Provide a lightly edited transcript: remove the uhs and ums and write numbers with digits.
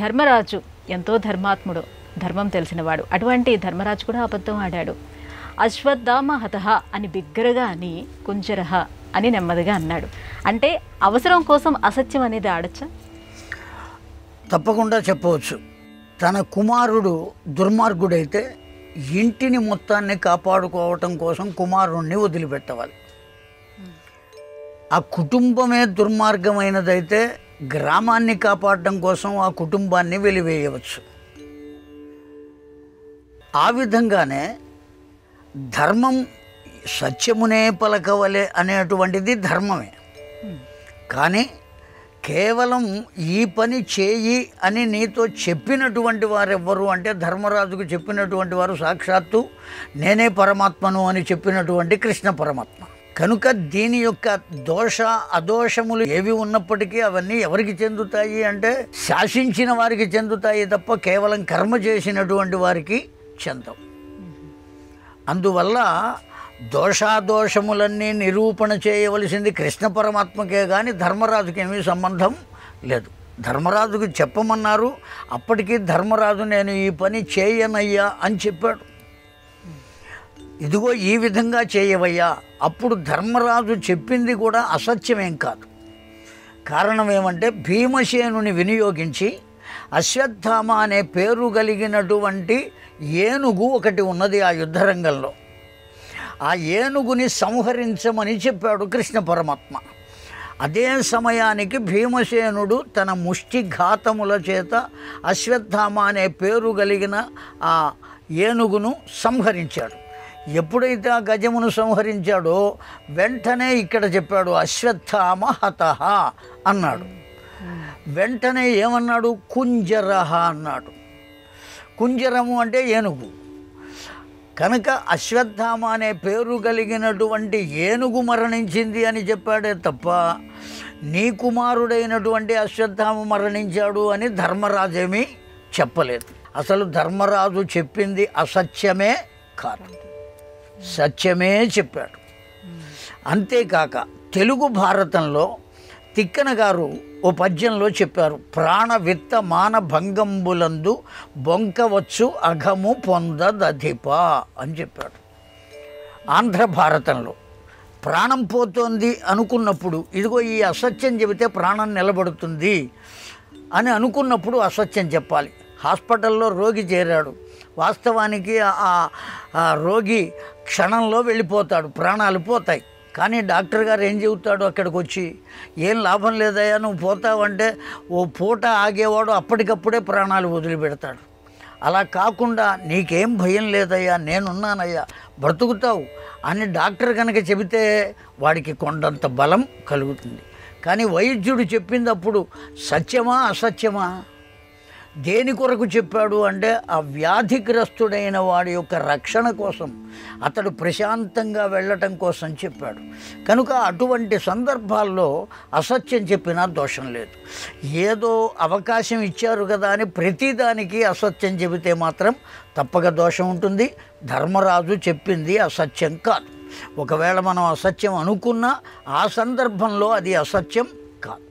ధర్మరాజు ఎంతో ధర్మాత్ముడు, ధర్మం తెలిసినవాడు. అటువంటి ధర్మరాజు కూడా అబద్ధం ఆడాడు. అశ్వత్థామ హతః అని బిగ్గరగా అని కుంజరహ అని నెమ్మదిగా అన్నాడు. అంటే అవసరం కోసం అసత్యం అనేది ఆడచ్చా? తప్పకుండా చెప్పవచ్చు. తన కుమారుడు దుర్మార్గుడైతే ఇంటిని మొత్తాన్ని కాపాడుకోవటం కోసం కుమారుణ్ణి వదిలిపెట్టవాలి. ఆ కుటుంబమే దుర్మార్గమైనదైతే గ్రామాన్ని కాపాడడం కోసం ఆ కుటుంబాన్ని వెలివేయవచ్చు. ఆ విధంగానే ధర్మం సత్యమునే పలకవలే అనేటువంటిది ధర్మమే. కానీ కేవలం ఈ పని చేయి అని నీతో చెప్పినటువంటి వారు ఎవ్వరు అంటే ధర్మరాజుకు చెప్పినటువంటి వారు సాక్షాత్తు నేనే పరమాత్మను అని చెప్పినటువంటి కృష్ణ పరమాత్మ. కనుక దీని యొక్క దోష అదోషములు ఏవి ఉన్నప్పటికీ అవన్నీ ఎవరికి చెందుతాయి అంటే శాసించిన వారికి చెందుతాయి తప్ప కేవలం కర్మ చేసినటువంటి వారికి చెందవు. అందువల్ల దోషాదోషములన్నీ నిరూపణ చేయవలసింది కృష్ణ పరమాత్మకే కానీ ధర్మరాజుకి ఏమీ సంబంధం లేదు. ధర్మరాజుకు చెప్పమన్నారు, అప్పటికీ ధర్మరాజు నేను ఈ పని చేయనయ్యా అని చెప్పాడు. ఇదిగో ఈ విధంగా చేయవయ్యా. అప్పుడు ధర్మరాజు చెప్పింది కూడా అసత్యమేం కాదు. కారణం ఏమంటే భీమసేనుని వినియోగించి అశ్వత్థామ అనే పేరు కలిగినటువంటి ఏనుగు ఒకటి ఉన్నది ఆ యుద్ధరంగంలో. ఆ ఏనుగుని సంహరించమని చెప్పాడు కృష్ణ పరమాత్మ. అదే సమయానికి భీమసేనుడు తన ముష్టిఘాతముల చేత అశ్వత్థామ అనే పేరు కలిగిన ఆ ఏనుగును సంహరించాడు. ఎప్పుడైతే ఆ గజమును సంహరించాడో వెంటనే ఇక్కడ చెప్పాడు అశ్వత్థామ హతః అన్నాడు. వెంటనే ఏమన్నాడు? కుంజరహ అన్నాడు. కుంజరము అంటే ఏనుగు. కనుక అశ్వత్థామ అనే పేరు కలిగినటువంటి ఏనుగు మరణించింది అని చెప్పాడే తప్ప నీ కుమారుడైనటువంటి అశ్వత్థామ మరణించాడు అని ధర్మరాజేమీ చెప్పలేదు. అసలు ధర్మరాజు చెప్పింది అసత్యమే కాదు, సత్యమే చెప్పాడు. అంతేకాక తెలుగు భారతంలో తిక్కన గారు ఓ పద్యంలో చెప్పారు, ప్రాణ విత్త మాన భంగంబులందు బొంకవచ్చు అఘము పొందదధిప అని చెప్పాడు. ఆంధ్ర భారతంలో ప్రాణం పోతోంది అనుకున్నప్పుడు ఇదిగో ఈ అసత్యం చెబితే ప్రాణం నిలబడుతుంది అని అనుకున్నప్పుడు అసత్యం చెప్పాలి. హాస్పిటల్లో రోగి చేరాడు, వాస్తవానికి ఆ రోగి క్షణంలో వెళ్ళిపోతాడు, ప్రాణాలు పోతాయి. కానీ డాక్టర్ గారు ఏం చెబుతాడు అక్కడికి వచ్చి, ఏం లాభం లేదయ్యా నువ్వు పోతావంటే ఓ పూట ఆగేవాడు అప్పటికప్పుడే ప్రాణాలు వదిలిపెడతాడు. అలా కాకుండా నీకేం భయం లేదయ్యా, నేనున్నానయ్యా, బ్రతుకుతావు అని డాక్టర్ కనుక చెబితే వాడికి కొండంత బలం కలుగుతుంది. కానీ వైద్యుడు చెప్పిందప్పుడు సత్యమా అసత్యమా? దేని కొరకు చెప్పాడు అంటే ఆ వ్యాధిగ్రస్తుడైన వాడి యొక్క రక్షణ కోసం, అతడు ప్రశాంతంగా వెళ్ళటం కోసం చెప్పాడు. కనుక అటువంటి సందర్భాల్లో అసత్యం చెప్పినా దోషం లేదు. ఏదో అవకాశం ఇచ్చారు కదా అని ప్రతిదానికి అసత్యం చెబితే మాత్రం తప్పక దోషం ఉంటుంది. ధర్మరాజు చెప్పింది అసత్యం కాదు. ఒకవేళ మనం అసత్యం అనుకున్నా ఆ సందర్భంలో అది అసత్యం కాదు.